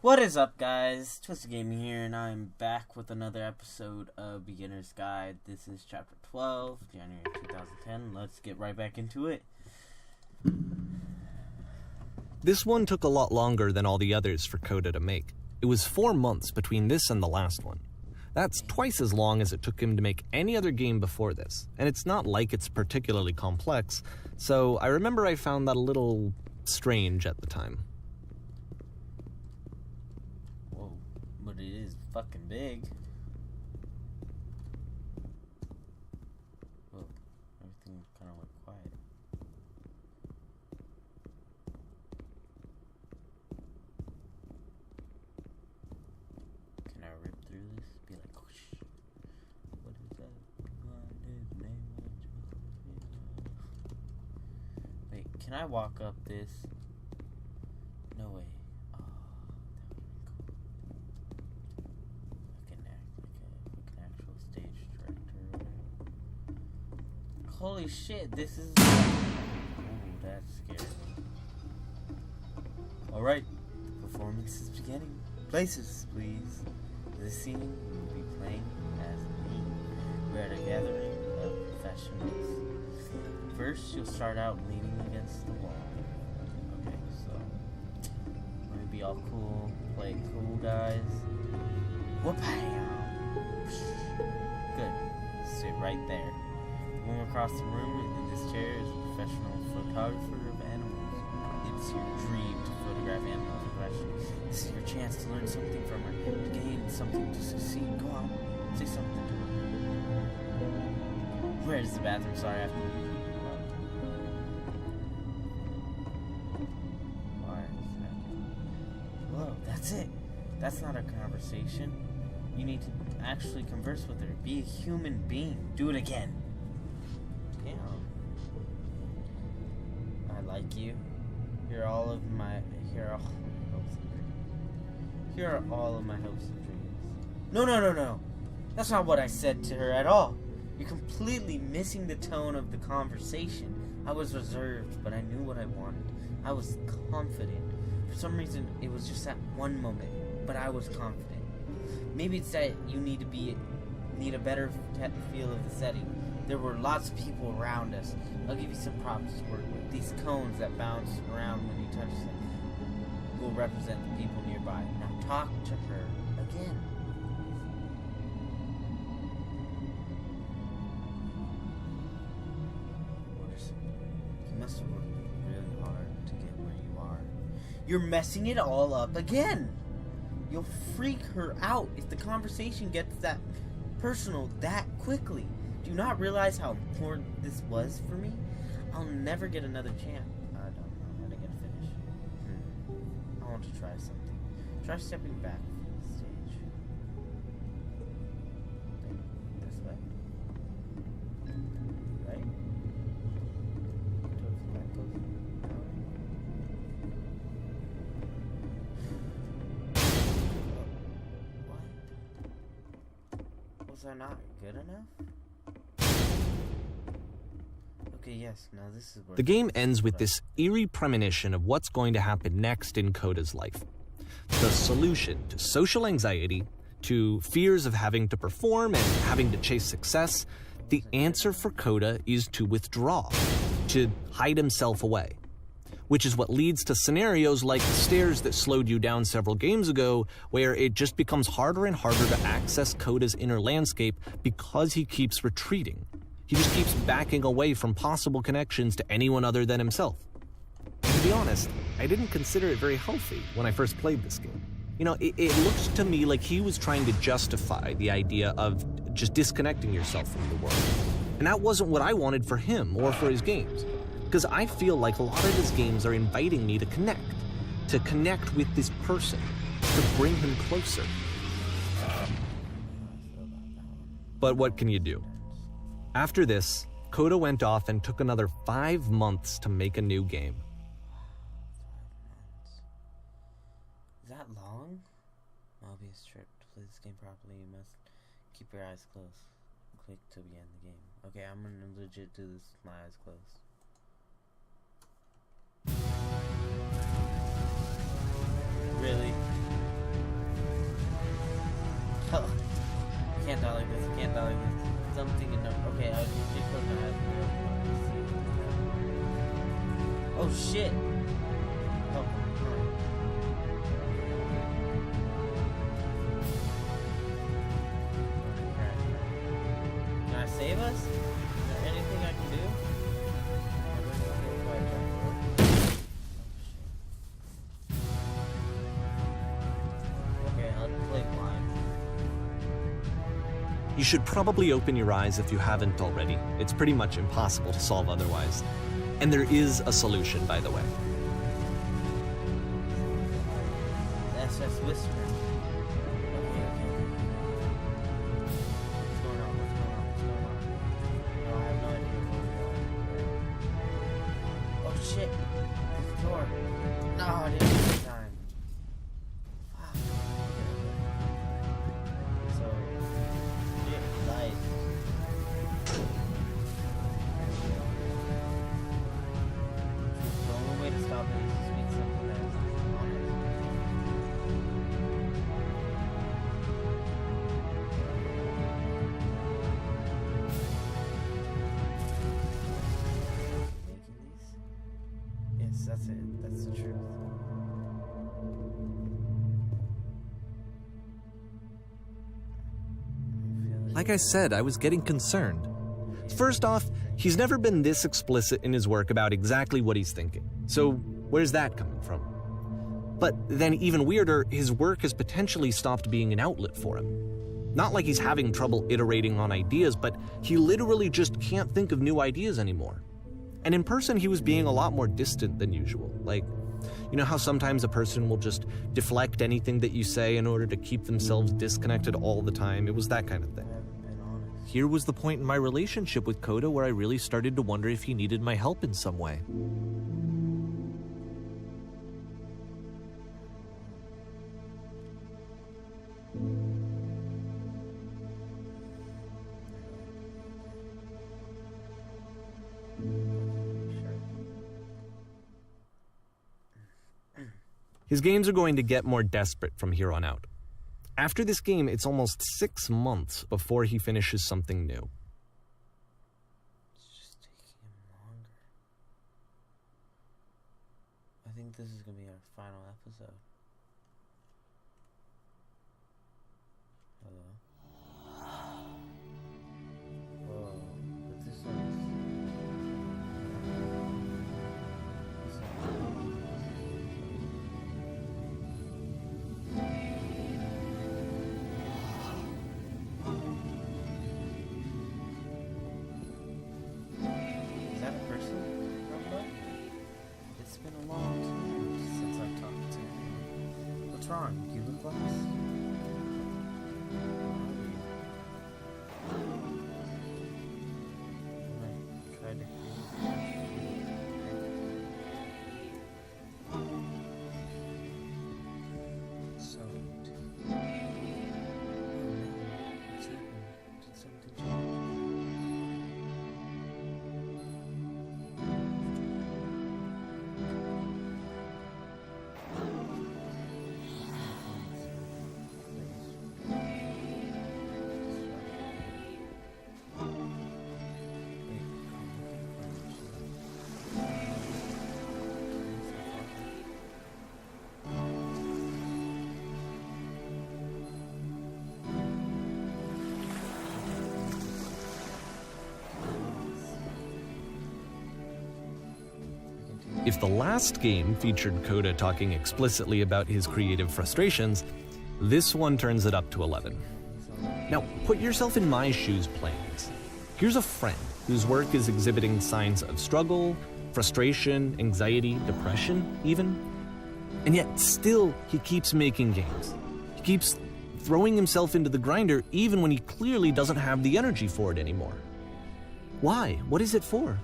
What is up, guys? Twisted Gaming here, and I'm back with another episode of Beginner's Guide. This is Chapter 12, January 2010. Let's get right back into it. This one took a lot longer than all the others for Coda to make. It was 4 months between this and the last one. That's twice as long as it took him to make any other game before this, and it's not like it's particularly complex, so I remember I found that a little strange at the time. Whoa, but it is fucking big. Whoa, everything kind of went quiet. Can I rip through this? Be like, whoosh. What is that? Wait, can I walk up this? No way. Oh, that would be cool. I can act like an actual stage director or whatever. Holy shit, this is... Ooh, that scared me. Alright, the performance is beginning. Places, please. This scene we will be playing as me. We're at a gathering of professionals. First, you'll start out leaning against the wall. Okay, so let me be all cool, play cool, guys. Whoop-bam! Good. Sit right there. The woman across the room in this chair is a professional photographer of animals. It's your dream to photograph animals in question. This is your chance to learn something from her, to gain something, to succeed. Go on, say something to her. Where's the bathroom? Sorry, I have to... Whoa, that's it. That's not a conversation. You need to actually converse with her. Be a human being. Do it again. Damn. I like you. Here are all of my hopes and dreams. No. That's not what I said to her at all. You're completely missing the tone of the conversation. I was reserved, but I knew what I wanted. I was confident. For some reason, it was just that one moment, but I was confident. Maybe it's that you need a better feel of the setting. There were lots of people around us. I'll give you some props to work with. These cones that bounce around when you touch them will represent the people nearby. Now talk to her again. You must have worked really hard to get where you are. You're messing it all up again. You'll freak her out if the conversation gets that personal that quickly. Do you not realize how important this was for me? I'll never get another chance. I don't know how to get a finish. I want to try something. Try stepping back from the stage. This way. Right? Towards the back post. What? Was I not good enough? Okay, yes, now this is where... The game ends with this eerie premonition of what's going to happen next in Coda's life. The solution to social anxiety, to fears of having to perform and having to chase success, the answer for Coda is to withdraw, to hide himself away. Which is what leads to scenarios like the stairs that slowed you down several games ago, where it just becomes harder and harder to access Coda's inner landscape because he keeps retreating. He just keeps backing away from possible connections to anyone other than himself. And to be honest, I didn't consider it very healthy when I first played this game. You know, it looked to me like he was trying to justify the idea of just disconnecting yourself from the world. And that wasn't what I wanted for him or for his games. Because I feel like a lot of his games are inviting me to connect with this person, to bring him closer. But what can you do? After this, Coda went off and took another 5 months to make a new game. 5 months. Is that long? Mobius Strip. To play this game properly, you must keep your eyes closed. Click to begin the game. Okay, I'm gonna legit do this with my eyes closed. Really? thought it was something in the... Okay, I did close my eyes. Oh, shit. Oh, alright. Can I save us? Is there anything I can do? Okay, I'll play blind. You should probably open your eyes if you haven't already. It's pretty much impossible to solve otherwise. And there is a solution, by the way. That's just whispering. Okay. What's going on? No, I have no idea what's going on. Oh shit! There's a door. No, I didn't have time. Fuck. So, shit, light. The only way to stop it is to speak something that is honest. Making these? Yes, that's it. That's the truth. Like I said, I was getting concerned. First off, he's never been this explicit in his work about exactly what he's thinking. So where's that coming from? But then even weirder, his work has potentially stopped being an outlet for him. Not like he's having trouble iterating on ideas, but he literally just can't think of new ideas anymore. And in person, he was being a lot more distant than usual. Like, you know how sometimes a person will just deflect anything that you say in order to keep themselves disconnected all the time? It was that kind of thing. I haven't been honest. Here was the point in my relationship with Coda where I really started to wonder if he needed my help in some way. His games are going to get more desperate from here on out. After this game, it's almost 6 months before he finishes something new. It's just taking him longer. I think this is gonna be our final episode. Hello? Whoa, but this one's... Is that a person? Rumba? It's been a long time since I've talked to him. What's wrong? You look lost. I tried to so oh no, what's happened? Did something change? If the last game featured Coda talking explicitly about his creative frustrations, this one turns it up to 11. Now, put yourself in my shoes playing this. Here's a friend whose work is exhibiting signs of struggle, frustration, anxiety, depression, even. And yet, still, he keeps making games. He keeps throwing himself into the grinder even when he clearly doesn't have the energy for it anymore. Why? What is it for?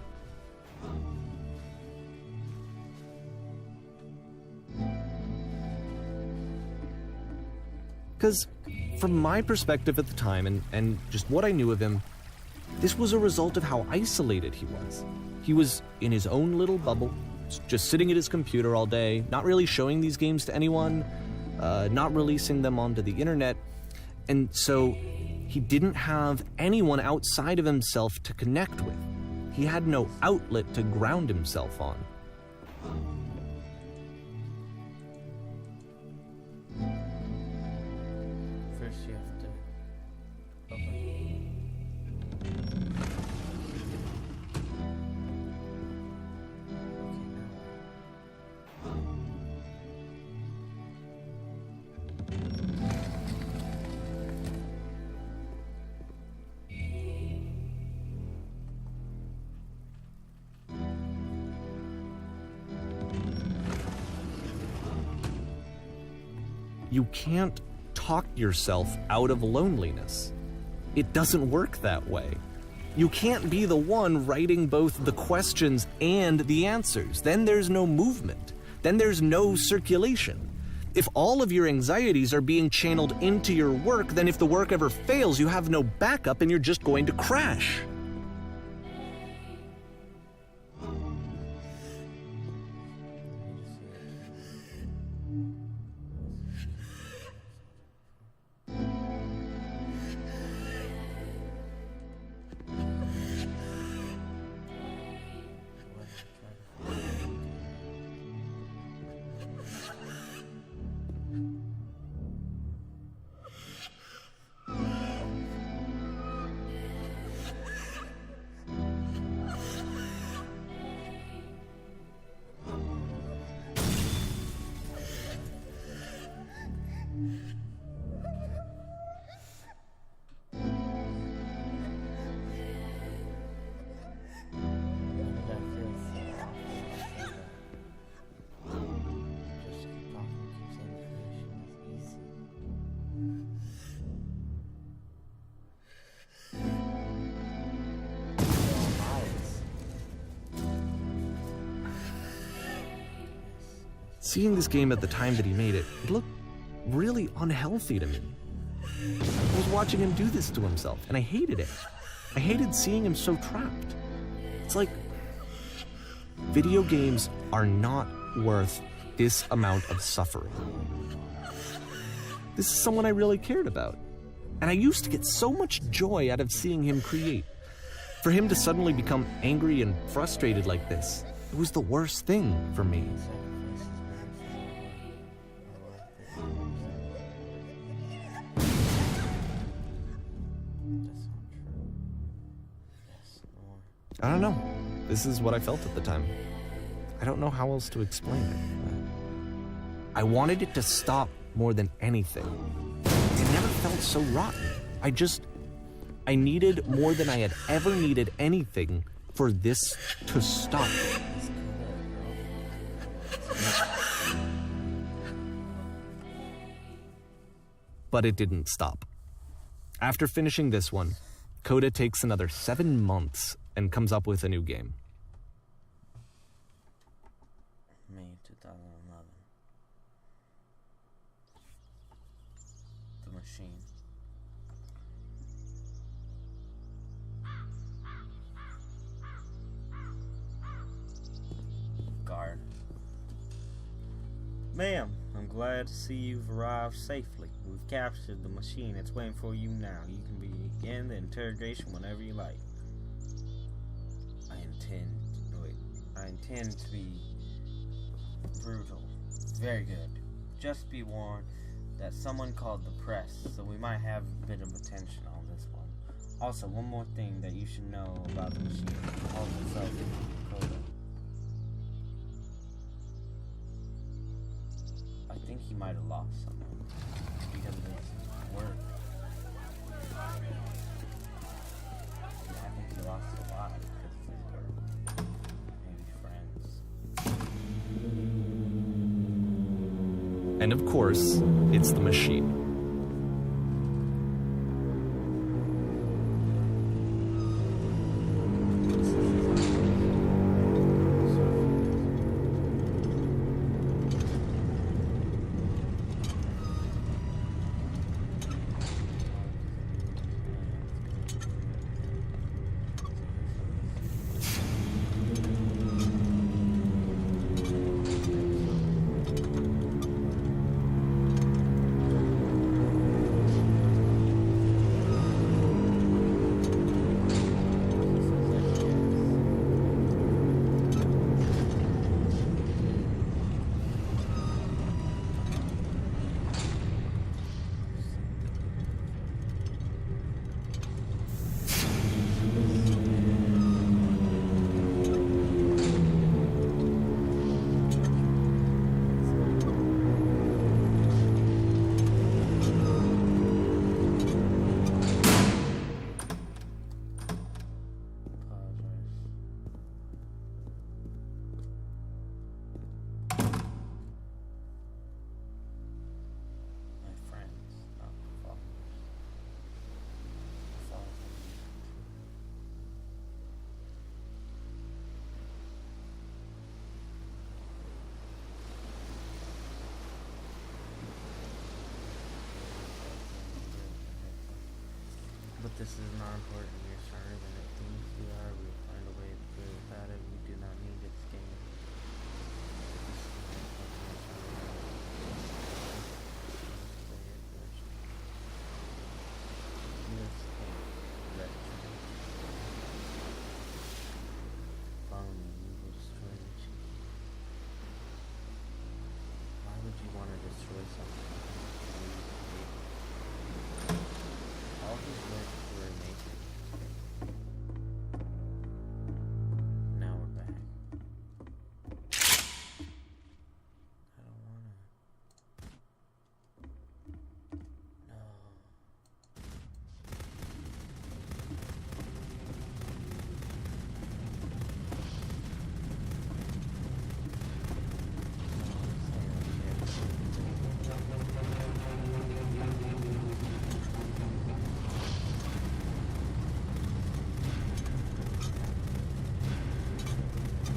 Because from my perspective at the time and just what I knew of him, this was a result of how isolated he was. He was in his own little bubble, just sitting at his computer all day, not really showing these games to anyone, not releasing them onto the internet. And so He didn't have anyone outside of himself to connect with. He had no outlet to ground himself on. First you have to open. You can't talk yourself out of loneliness. It doesn't work that way. You can't be the one writing both the questions and the answers. Then there's no movement. Then there's no circulation. If all of your anxieties are being channeled into your work, then if the work ever fails, you have no backup and you're just going to crash. Seeing this game at the time that he made it, it looked really unhealthy to me. I was watching him do this to himself, and I hated it. I hated seeing him so trapped. It's like, video games are not worth this amount of suffering. This is someone I really cared about. And I used to get so much joy out of seeing him create. For him to suddenly become angry and frustrated like this, it was the worst thing for me. I don't know. This is what I felt at the time. I don't know how else to explain it. I wanted it to stop more than anything. It never felt so rotten. I needed more than I had ever needed anything for this to stop. But it didn't stop. After finishing this one, Coda takes another 7 months and comes up with a new game. May 2011. The Machine. Guard. Ma'am, I'm glad to see you've arrived safely. We've captured the machine. It's waiting for you now. You can begin the interrogation whenever you like. I intend to be brutal. Very good. Just be warned that someone called the press, so we might have a bit of attention on this one. Also, one more thing that you should know about the machine. It calls itself Coda. I think he might have lost someone because of his work. Yeah, I think he lost a lot because of his work. Maybe friends. And of course, it's the machine. But this is not important. You're stronger than it thinks you are. We will find a way to play without it. We do not need its game. Follow me. We will destroy the chain. Why would you want to destroy something? All his work were making. Now we're back. I don't wanna. No.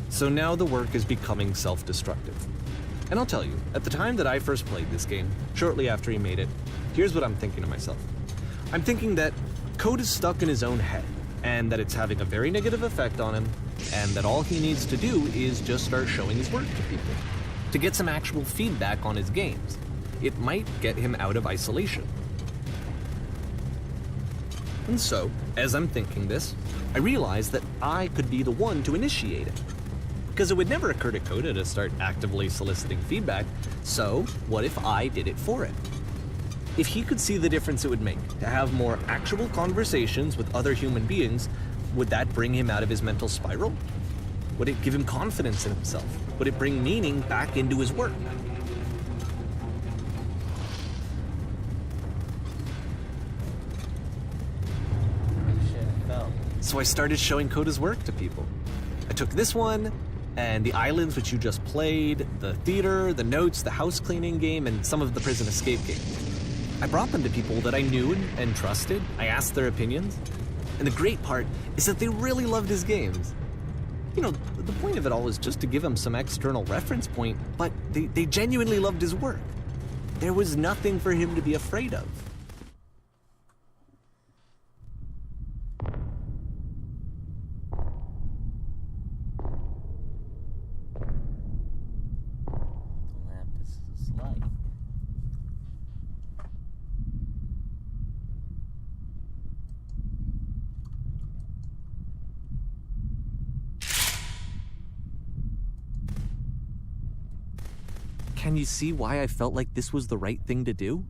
So now the work is becoming self-destructive. And I'll tell you, at the time that I first played this game, shortly after he made it, here's what I'm thinking to myself. I'm thinking that Code is stuck in his own head, and that it's having a very negative effect on him, and that all he needs to do is just start showing his work to people, to get some actual feedback on his games. It might get him out of isolation. And so, as I'm thinking this, I realize that I could be the one to initiate it. Because it would never occur to Coda to start actively soliciting feedback, so what if I did it for him? If he could see the difference it would make to have more actual conversations with other human beings, would that bring him out of his mental spiral? Would it give him confidence in himself? Would it bring meaning back into his work? Shit, I fell. So I started showing Coda's work to people. I took this one, and the islands which you just played, the theater, the notes, the house cleaning game, and some of the prison escape games. I brought them to people that I knew and trusted. I asked their opinions. And the great part is that they really loved his games. You know, the point of it all was just to give him some external reference point, but they genuinely loved his work. There was nothing for him to be afraid of. Can you see why I felt like this was the right thing to do?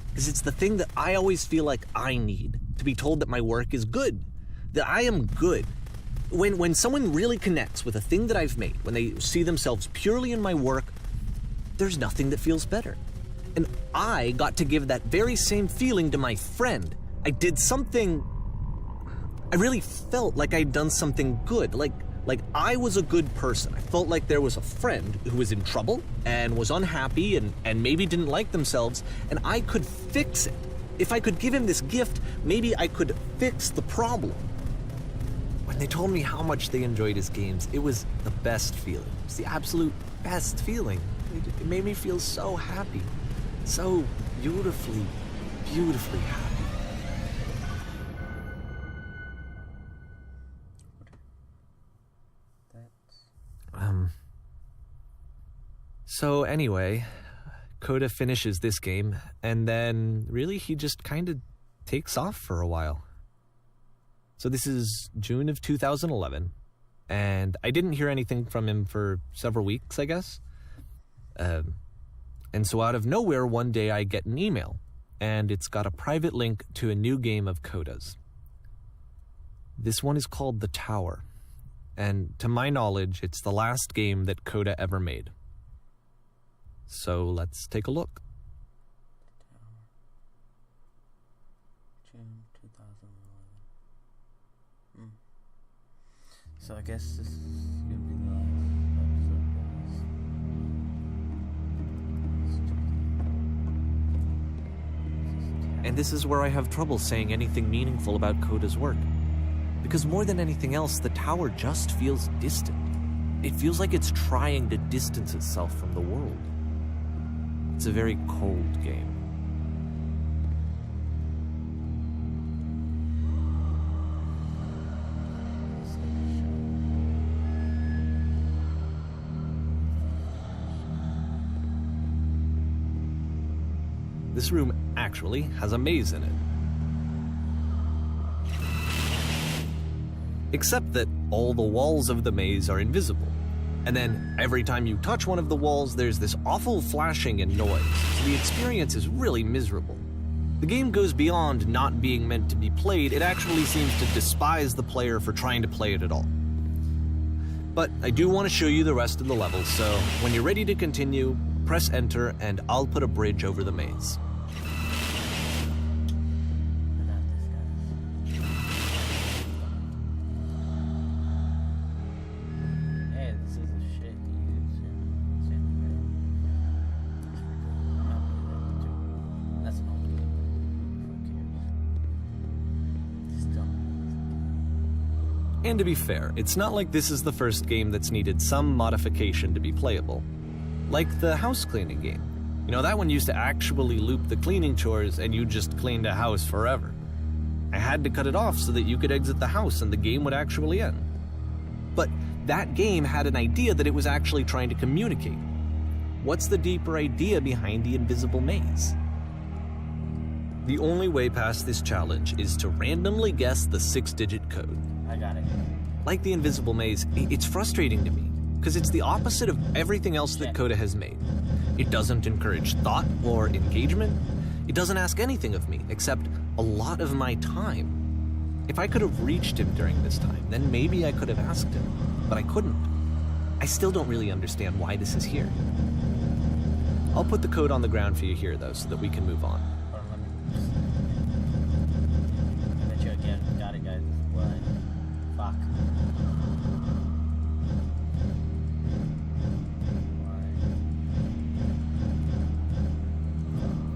Because it's the thing that I always feel like I need, to be told that my work is good, that I am good. When someone really connects with a thing that I've made, when they see themselves purely in my work, there's nothing that feels better. And I got to give that very same feeling to my friend. I did something, I really felt like I'd done something good, like I was a good person. I felt like there was a friend who was in trouble and was unhappy and maybe didn't like themselves, and I could fix it. If I could give him this gift, maybe I could fix the problem. When they told me how much they enjoyed his games, it was the best feeling. It was the absolute best feeling. It made me feel so happy, so beautifully, beautifully happy. So anyway, Coda finishes this game, and then really he just kind of takes off for a while. So this is June of 2011, and I didn't hear anything from him for several weeks, I guess. And so out of nowhere, one day I get an email, and it's got a private link to a new game of Coda's. This one is called The Tower, and to my knowledge, it's the last game that Coda ever made. So let's take a look. June 2011. So I guess this is gonna be the last episode, guys. And this is where I have trouble saying anything meaningful about Coda's work. Because more than anything else, The Tower just feels distant. It feels like it's trying to distance itself from the world. It's a very cold game. this room actually has a maze in it. Except that all the walls of the maze are invisible. And then every time you touch one of the walls, there's this awful flashing and noise, so the experience is really miserable. The game goes beyond not being meant to be played, it actually seems to despise the player for trying to play it at all. But I do want to show you the rest of the levels, so when you're ready to continue, press enter and I'll put a bridge over the maze. And to be fair, it's not like this is the first game that's needed some modification to be playable. Like the house cleaning game. You know, that one used to actually loop the cleaning chores and you just cleaned a house forever. I had to cut it off so that you could exit the house and the game would actually end. But that game had an idea that it was actually trying to communicate. What's the deeper idea behind the invisible maze? The only way past this challenge is to randomly guess the 6-digit code. I got it. Like the invisible maze, it's frustrating to me, because it's the opposite of everything else that Coda has made. It doesn't encourage thought or engagement. It doesn't ask anything of me, except a lot of my time. If I could have reached him during this time, then maybe I could have asked him, but I couldn't. I still don't really understand why this is here. I'll put the code on the ground for you here, though, so that we can move on. I bet you again. Got it, guys. What? Fuck.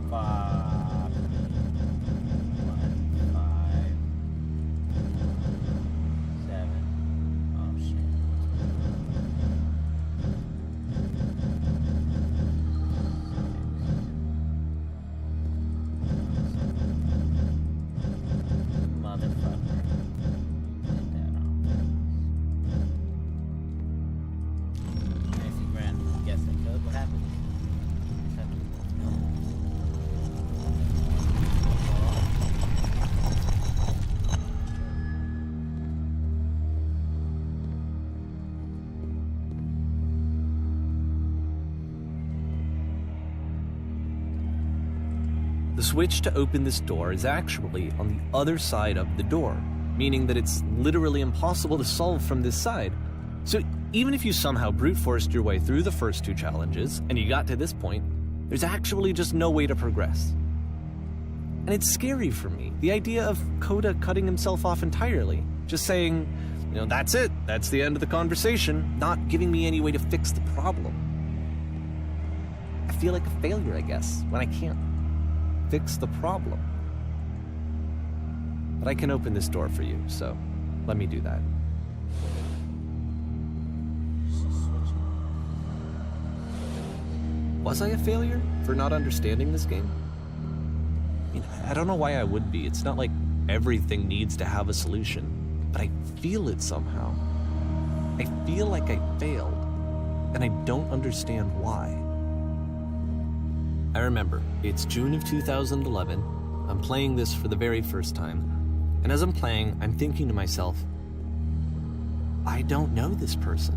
Fuck. 1, 5, 7. Oh shit. Motherfucker. Get that on. Nancy Grant, guess that code. What happened? The switch to open this door is actually on the other side of the door, meaning that it's literally impossible to solve from this side. So even if you somehow brute forced your way through the first 2 challenges, and you got to this point, there's actually just no way to progress. And it's scary for me, the idea of Coda cutting himself off entirely, just saying, you know, that's it, that's the end of the conversation, not giving me any way to fix the problem. I feel like a failure, I guess, when I can't fix the problem. But I can open this door for you, so let me do that. Was I a failure for not understanding this game? I mean, I don't know why I would be. It's not like everything needs to have a solution, but I feel it somehow. I feel like I failed, and I don't understand why. I remember, it's June of 2011, I'm playing this for the very first time, and as I'm playing, I'm thinking to myself, I don't know this person.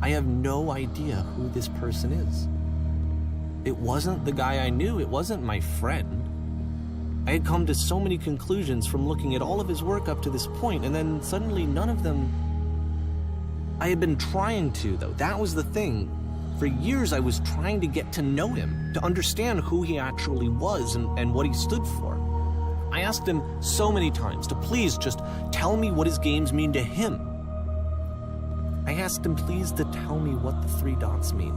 I have no idea who this person is. It wasn't the guy I knew, it wasn't my friend. I had come to so many conclusions from looking at all of his work up to this point, and then suddenly none of them... I had been trying to, though, that was the thing. For years, I was trying to get to know him, to understand who he actually was and what he stood for. I asked him so many times to please just tell me what his games mean to him. I asked him please to tell me what the 3 dots mean.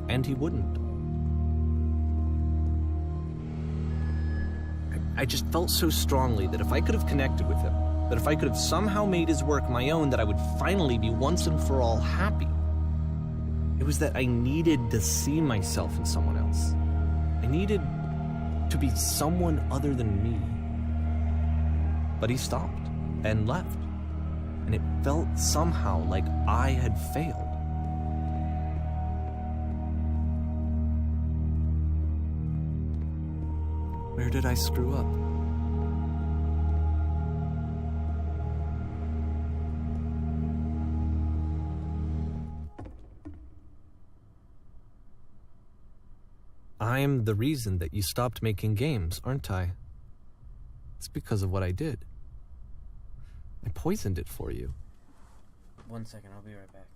And he wouldn't. I just felt so strongly that if I could have connected with him, that if I could have somehow made his work my own, that I would finally be once and for all happy. It was that I needed to see myself in someone else. I needed to be someone other than me. But he stopped and left, and it felt somehow like I had failed. Where did I screw up? I'm the reason that you stopped making games, aren't I? It's because of what I did. I poisoned it for you. 1 second, I'll be right back.